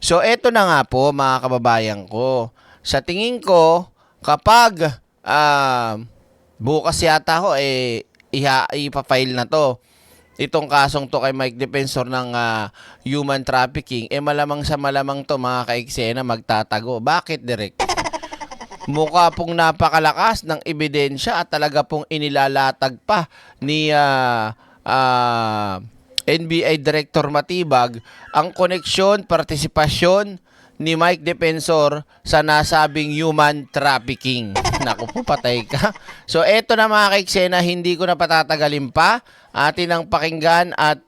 So eto na nga po mga kababayan ko. Sa tingin ko, kapag bukas yata ho, ipafile na to. Itong kasong to kay Mike Defensor ng human trafficking, malamang sa malamang to mga ka-eksena magtatago. Bakit, Direk? Mukha pong napakalakas ng ebidensya at talaga pong inilalatag pa ni NBI Director Matibag ang koneksyon, partisipasyon ni Mike Defensor sa nasabing human trafficking. Naku po, patay ka. So, eto na mga ka-eksena, hindi ko na patatagalin pa. Atin ang pakinggan at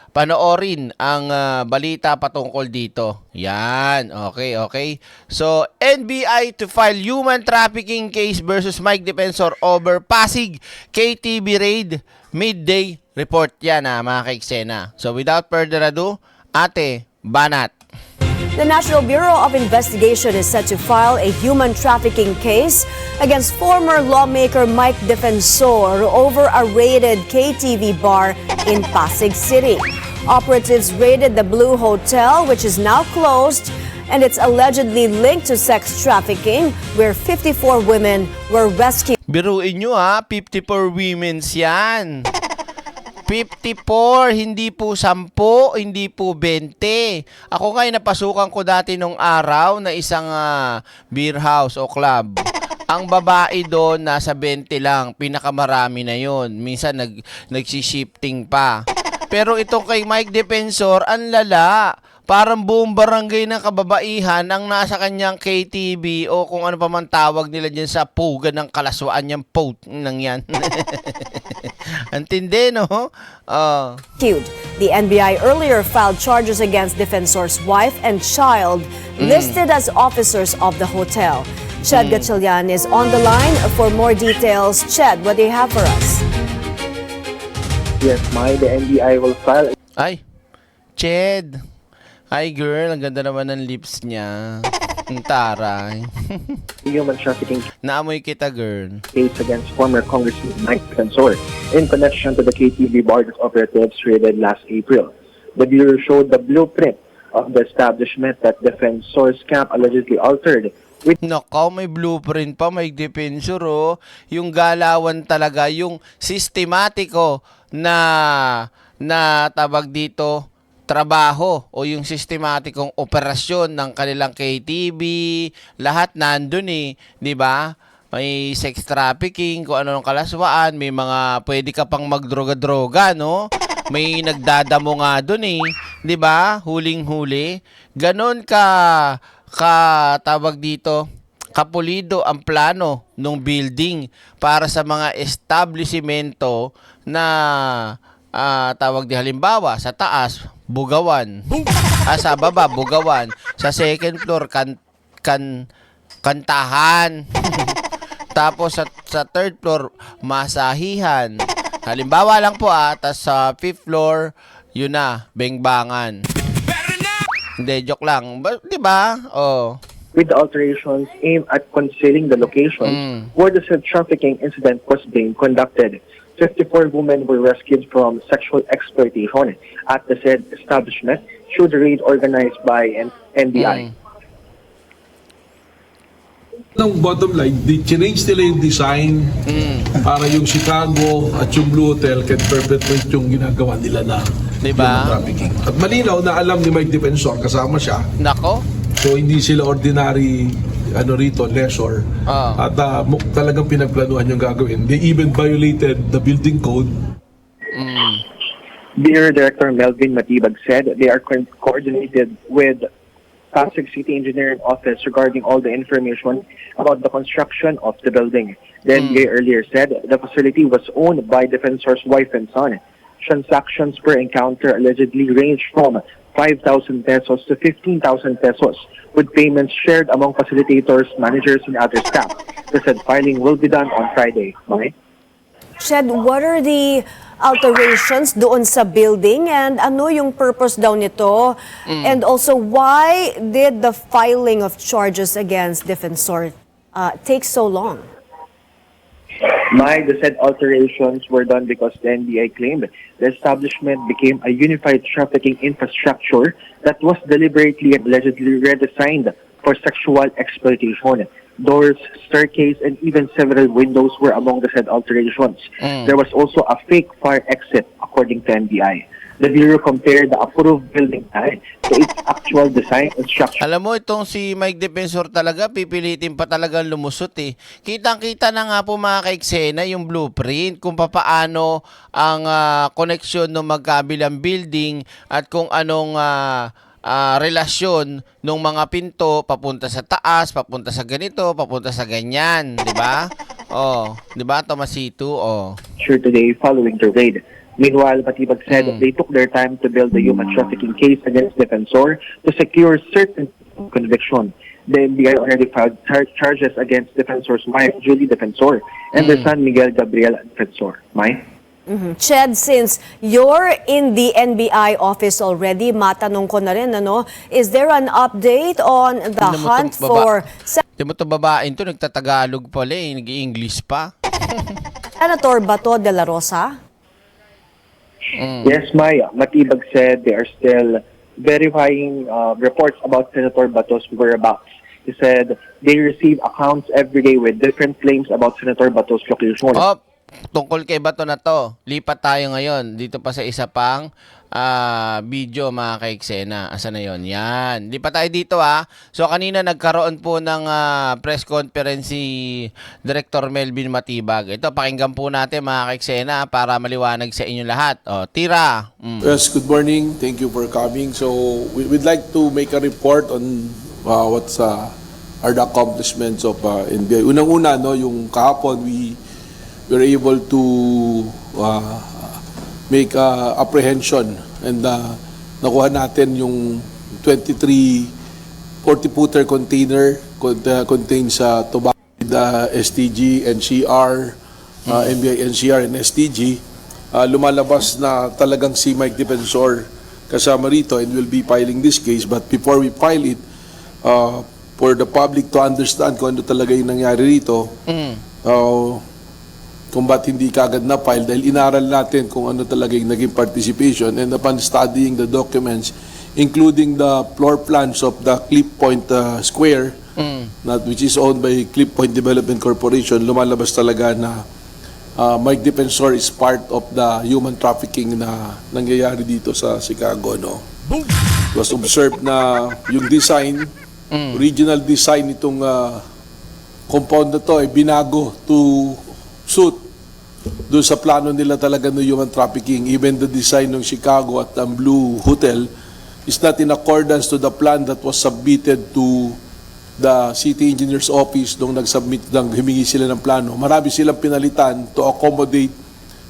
panoorin ang balita patungkol dito. Yan. Okay. So, NBI to file human trafficking case versus Mike Defensor over Pasig KTV raid midday report. Yan mga ka-eksena. So, without further ado, Ate Banat. The National Bureau of Investigation is set to file a human trafficking case against former lawmaker Mike Defensor over a raided KTV bar in Pasig City. Operatives raided the Blue Hotel, which is now closed, and it's allegedly linked to sex trafficking, where 54 women were rescued. Biruin nyo 54 women's yan. 54, hindi po 10, hindi po 20. Ako ngayon napasukan ko dati nung araw na isang beer house o club. Ang babae doon nasa 20 lang, pinakamarami na yon. Minsan nagsishifting pa. Pero itong kay Mike Defensor, ang lala. Parang buong barangay ng kababaihan ang nasa kanyang KTV o kung ano pa man tawag nila dyan sa puga ng kalaswaan niyang pout nang yan. Antindi, no? The NBI earlier filed charges against Defensor's wife and child listed as officers of the hotel. Ched Gatchalian is on the line for more details. Ched, what do you have for us? Yes, the NBI will file. Ay, Ched. Hi girl, ang ganda naman ng lips niya. Ang taray. Human trafficking Naamoy kita, girl. case against former Congressman Mike Defensor in connection to the KTV bar that operatives raided last April. The Bureau showed the blueprint of the establishment that Defensor's camp allegedly altered. Nakaw, may blueprint pa, may Defensor, oh. Yung galawan talaga, yung sistematiko na tawag dito, trabaho o yung sistematikong operasyon ng kanilang KTV, lahat nandun di ba? May sex trafficking, kung ano ng kalaswaan, may mga pwede ka pang magdroga-droga, no? May nagdadamo nga dun di ba? Huling-huli. Ganon ka tawag dito, kapulido ang plano ng building para sa mga establishmento na tawag di halimbawa sa taas bugawan, sa baba bugawan, sa second floor kantahan, tapos sa third floor masahihan, halimbawa lang po tas sa fifth floor yun na bengbangan. Hindi, joke lang, di ba? With the alterations aimed at concealing the locations where the said trafficking incident was being conducted. 54 women were rescued from sexual exploitation at the said establishment through the raid organized by NBI. Ang bottom line, change nila yung design para yung Chicago at yung Blue Hotel can perpetuate yung ginagawa nila na diba? Human trafficking. At malinaw na alam ni Mike Defensor, kasama siya. Nako. So hindi sila ordinary rito, lessor. At talagang pinagplanuhan yung gagawin. They even violated the building code. Bureau Director Melvin Matibag said they are coordinated with Pasig City Engineering Office regarding all the information about the construction of the building. The NBA earlier said the facility was owned by Defensor's wife and son. Transactions per encounter allegedly ranged from 5,000 pesos to 15,000 pesos, with payments shared among facilitators, managers, and other staff. The said filing will be done on Friday. Okay? Ched, what are the alterations doon sa building and ano yung purpose daw nito? And also, why did the filing of charges against Defensor take so long? The said alterations were done because the NBI claimed the establishment became a unified trafficking infrastructure that was deliberately and allegedly redesigned for sexual exploitation. Doors, staircase, and even several windows were among the said alterations. There was also a fake fire exit, according to NBI. The Bureau compared the approved building plan to its actual design and structure. Alam mo, itong si Mike Defensor talaga, pipilitin pa talagang lumusot eh. Kitang-kita na nga po mga kaiksena yung blueprint kung papaano ang koneksyon ng magkabilang building at kung anong relasyon ng mga pinto papunta sa taas, papunta sa ganito, papunta sa ganyan, di ba? Oh, di ba, Tomasito? Oh. Today following the raid. Meanwhile, Matibag said they took their time to build the human trafficking case against Defensor to secure certain conviction. The NBI already filed charges against Defensor's wife, Julie Defensor, and their son, Miguel Gabriel Defensor. Mai? Ched, since you're in the NBI office already, matanong ko na rin, ano, is there an update on the hunt for Di mo ito babaeng to, nagtatagalog pala eh, nag-i-English pa. Senator Bato de la Rosa? Yes, Maya. Matibag said they are still verifying reports about Senator Bato's whereabouts. He said they receive accounts every day with different claims about Senator Bato's location. Oh, tungkol kay Bato na to, lipat tayo ngayon dito pa sa isa pang video mga kaiksena. Asa na yon? Yan. Lipat tayo dito ha. So kanina nagkaroon po ng press conference si Director Melvin Matibag. Ito, pakinggan po natin mga kaiksena para maliwanag sa inyo lahat. O, tira. Yes, good morning. Thank you for coming. So we'd like to make a report on what's are the accomplishments of NBI. Unang-una, no, yung kahapon we were able to make apprehension and nakuha natin yung 23 40-footer container contains tobacco, STG, NCR, NBI NCR and STG. Lumalabas na talagang si Mike Defensor kasama rito and we'll be filing this case, but before we file it, for the public to understand kung ano talaga yung nangyari rito, kung ba't hindi kagad na file dahil inaral natin kung ano talaga yung naging participation, and upon studying the documents including the floor plans of the Clip Point Square which is owned by Clip Point Development Corporation, lumalabas talaga na Mike Defensor is part of the human trafficking na nangyayari dito sa Chicago, no? It was observed na yung design, original design itong compound na to ay binago to suit doon sa plano nila talaga ng human trafficking. Even the design ng Chicago at ang Blue Hotel is not in accordance to the plan that was submitted to the city engineer's office nung nag-submit, humingi sila ng plano. Marami silang pinalitan to accommodate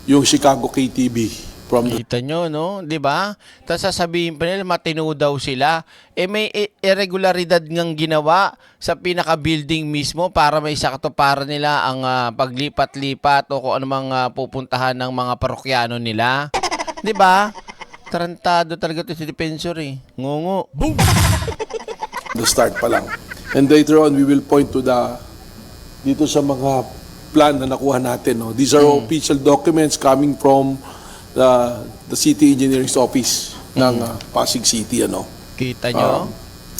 yung Chicago KTV. Kita nyo, no? Di ba? Tapos sasabihin pa nila, matino daw sila. Eh may irregularidad ngang ginawa sa pinaka-building mismo para may sakatuparan nila ang paglipat-lipat o kung anumang pupuntahan ng mga parokyano nila. Di ba? Tarantado talaga ito si Defensor eh. Ngungo. Boom! The start pa lang. And later on, we will point to dito sa mga plan na nakuha natin. No? These are official documents coming from the city engineering's office ng Pasig City, ano. Kita nyo?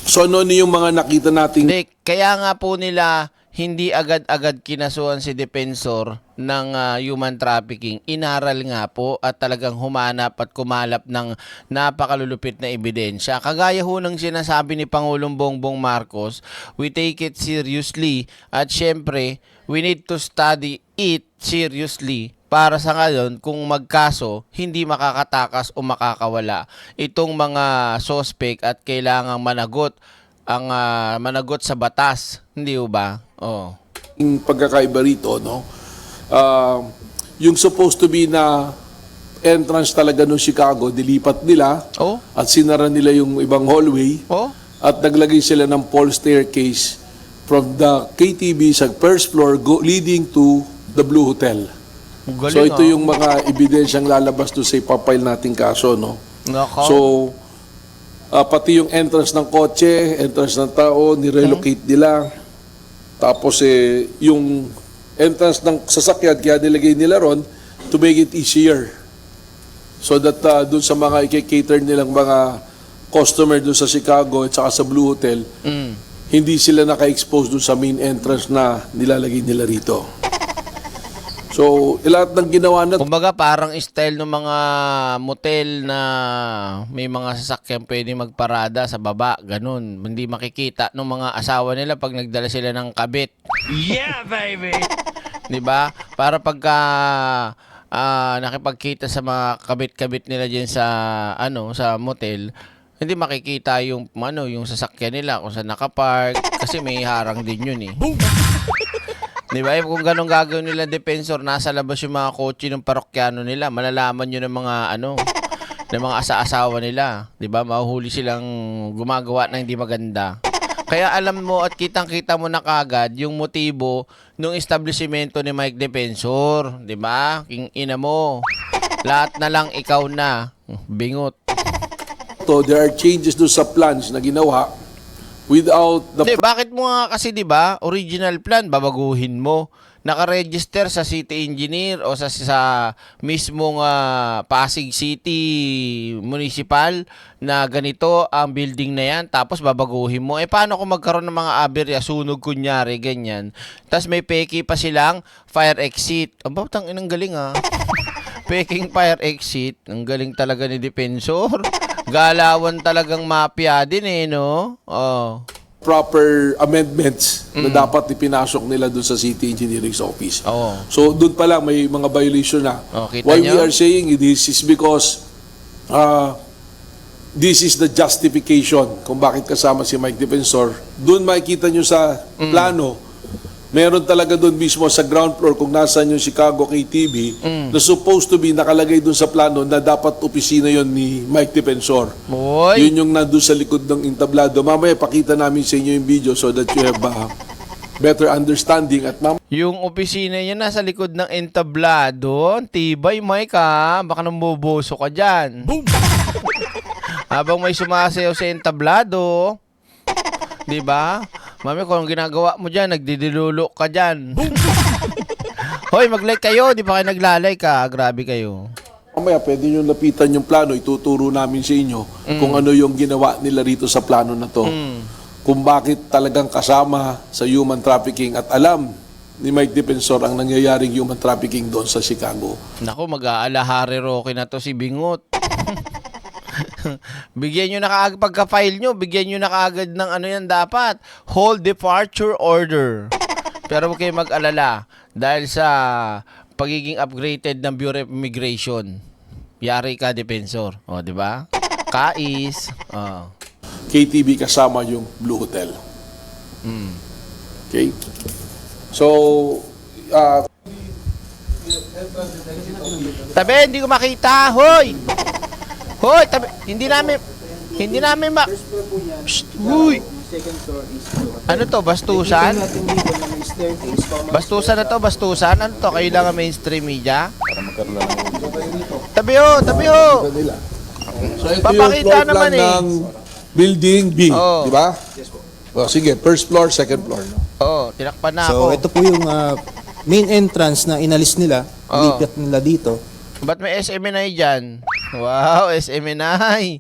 So ano yung mga nakita nating Hindi, kaya nga po nila hindi agad-agad kinasuhan si Defensor ng human trafficking. Inaral nga po at talagang humanap at kumalap ng napakalulupit na ebidensya. Kagaya ho ng sinasabi ni Pangulong Bongbong Marcos, we take it seriously at syempre, we need to study it seriously para sa ngayon kung magkaso, hindi makakatakas o makakawala itong mga suspect at kailangang managot ang managot sa batas, hindi ba? Oh. yung pagkakaiba rito, no? Yung supposed to be na entrance talaga ng Chicago, dilipat nila at sinara nila yung ibang hallway at naglagay sila ng pole staircase from the KTV sa first floor leading to the Blue Hotel. Galing, so ito yung mga ebidensyang lalabas doon sa ipapile nating kaso, no? So pati yung entrance ng kotse, entrance ng tao, nirelocate nila. Tapos yung entrance ng sasakyan, kaya nilagay nila ron to make it easier. So that dun sa mga i-cater nilang mga customer dun sa Chicago at saka sa Blue Hotel, hindi sila naka-expose dun sa main entrance na nilalagay nila rito. So, lahat ng ginawa na Kumbaga parang style ng mga motel na may mga sasakyan pwede magparada sa baba, ganun. Hindi makikita ng mga asawa nila pag nagdala sila ng kabit. Yeah, baby! 'Di ba? Para pagka nakipagkita sa mga kabit-kabit nila diyan sa sa motel, hindi makikita yung yung sasakyan nila kung saan nakapark kasi may harang din yun eh. Di ba? Kung ganun gagawin nila defensor, nasa labas yung mga kotse ng parokyano nila, malalaman yun ng mga ng mga asa-asawa nila. Di ba? Mahuhuli silang gumagawa ng hindi maganda. Kaya alam mo at kitang-kita mo na kagad yung motibo ng establishmento ni Mike Defensor. Di ba? King ina mo. Lahat na lang ikaw na. Bingot. to, there are changes do sa plans na ginawa without the Hindi, bakit mo nga kasi 'di ba, original plan babaguhin mo. Naka-register sa city engineer o sa mismong Pasig City Municipal na ganito ang building na yan, tapos babaguhin mo. Paano kung magkaroon ng mga aberya, sunog kunyari, ganyan. Tapos may peki pa silang fire exit. Aba, inang galing Peking fire exit. Ang galing talaga ni Defensor. Galawan talagang mafia din no? Oh. proper amendments na dapat ipinasok nila dun sa City Engineering's office. Oo. So, dun pa lang may mga violation na. Kita Why nyo? we are saying this is because this is the justification kung bakit kasama si Mike Defensor. Dun makikita nyo sa plano, meron talaga dun mismo sa ground floor kung nasaan yung Chicago KTV na supposed to be nakalagay dun sa plano na dapat opisina yon ni Mike Defensor. Boy. Yun yung nandun sa likod ng entablado. Mamaya pakita namin sa inyo yung video so that you have better understanding at Yung opisina niya nasa likod ng entablado. Tibay, Mike baka nang boboso ka dyan. Habang may sumasayaw sa entablado. Diba? Mami, kung ginagawa mo dyan, nagdidilulo ka dyan. Hoy, mag-like kayo. Di pa kayo naglalike Grabe kayo. mamaya pwede nyo lapitan yung plano, ituturo namin sa inyo kung ano yung ginawa nila rito sa plano na to. Kung bakit talagang kasama sa human trafficking at alam ni Mike Defensor ang nangyayaring human trafficking doon sa Chicago. Naku, mag-aalahari Rocky na to si Bingot. Bigyan nyo na kaagad, pagka-file nyo, bigyan nyo na kaagad ng yan dapat. Hold departure order. Pero huwag kayo mag-alala dahil sa pagiging upgraded ng Bureau of Immigration. Yari ka, Defensor. O, di ba? Kais. KTV kasama yung Blue Hotel. Okay? So, Tabi, hindi ko makita. Hoy! Hoy, tabi. Hindi namin Psst, huy! Ano to, bastusan? Bastusan na to, bastusan? Ano to, kailangan mainstream media? Tabi ho! so ito Papakita yung floor plan naman ng Building B, Oo. di ba? Oh, sige, first floor, second floor. Oo, tinakpan na So, ako. ito po yung main entrance na inalis nila. Oo. Lipat nila dito. Ba't may SMNI dyan? Wow, SMNI!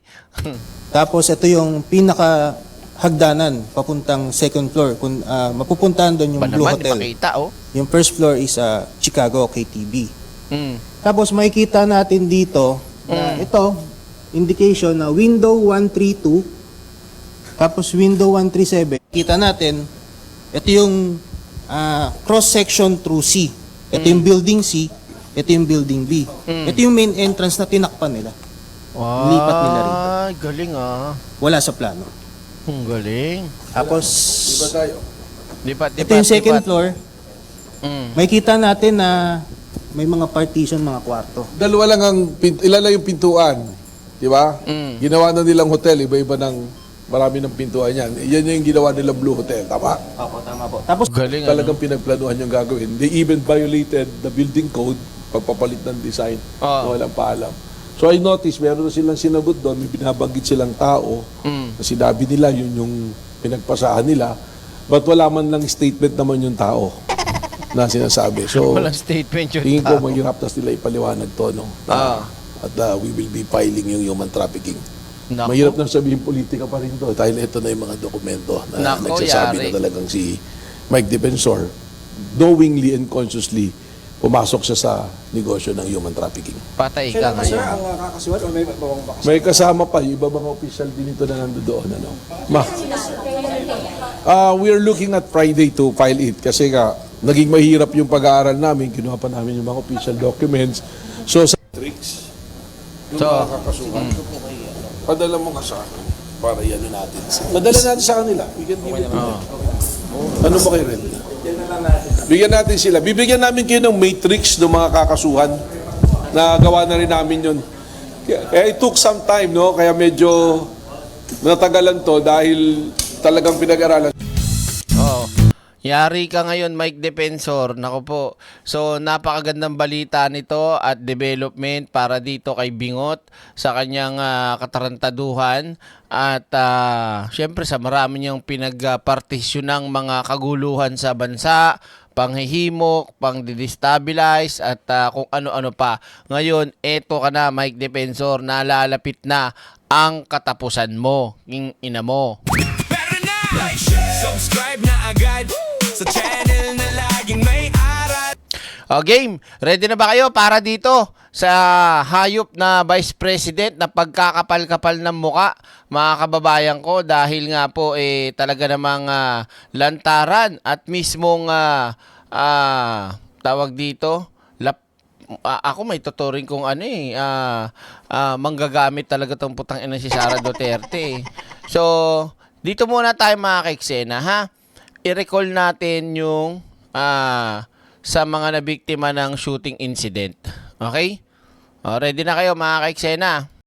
Tapos, ito yung pinaka hagdanan papuntang second floor. Kung mapupuntahan doon yung Ba Blue naman, Hotel. ipakita Yung first floor is Chicago KTV. Mm. Tapos, makikita natin dito na ito, indication na window 132, tapos window 137. Kita natin, ito yung cross-section through C. Ito yung building C, ito yung building B. Ito yung main entrance na tinakpan nila. Wow, Lipat nila rito. galing Wala sa plano. Ang galing. Tapos, Diba tayo? Lipat. ito yung second floor. Mm. Makikita natin na may mga partition, mga kwarto. Dalawa lang ilan lang yung pintuan, di ba? Ginawa na nilang hotel, iba-iba marami ng pintuan yan. Yan yung ginawa nilang Blue Hotel, tama? Opo, tama po. Tapos, Galing Talagang pinagplanuhan yung gagawin. They even violated the building code, pagpapalit ng design, na walang paalam. So I noticed, meron na silang sinagot doon, may binabanggit silang tao, na sinabi nila, yun yung pinagpasahan nila, but wala man lang statement naman yung tao. na sinasabi. So, Walang statement yung tingin ko tao. mahirap na sila ipaliwanag to, no? At we will be filing yung human trafficking. Naku. Mahirap na sabihin politika pa rin to dahil ito na yung mga dokumento na Naku, nagsasabi yari. na talagang si Mike Defensor knowingly and consciously pumasok siya sa negosyo ng human trafficking. Patay ka ngayon. kakasuhan o may babang bakas? May kasama pa yung iba mga official din ito na nandoon. Ano? We are looking at Friday to file it kasi nga naging mahirap yung pag-aaral namin. Kinuha pa namin yung mga official documents. So, sa tricks, yung So, mga kakasuhan, padala mo ka sa akin para yan natin. Padala natin sa kanila. We can give it to them. Ano ba kayo rin? Bigyan natin sila. Bibigyan namin kayo ng matrix ng mga kakasuhan na gawa na rin namin yun. Kaya it took some time, no? Kaya medyo natagalan to dahil talagang pinag-aralan. Oo. Yari ka ngayon, Mike Defensor. Nako po. So, napakagandang balita nito at development para dito kay Bingot sa kanyang katarantaduhan at syempre sa marami niyang pinagpartisyon ng mga kaguluhan sa bansa, panghihimok, pang-destabilize at kung ano-ano pa. Ngayon, eto ka na, Mike Defensor, nalalapit na ang katapusan mo, king ina mo. Pero na, subscribe na agad sa channel na laging may aral. O game, ready na ba kayo para dito sa hayop na Vice President na pagkakapal-kapal ng muka, mga kababayan ko, dahil nga po talaga namang lantaran at mismong tawag dito, ako may tuturing kung manggagamit talaga tong putang ina si Sara Duterte. So, dito muna tayo mga kaiksena, ha? I-recall natin yung sa mga nabiktima ng shooting incident. Okay? O, ready na kayo mga kaiksena?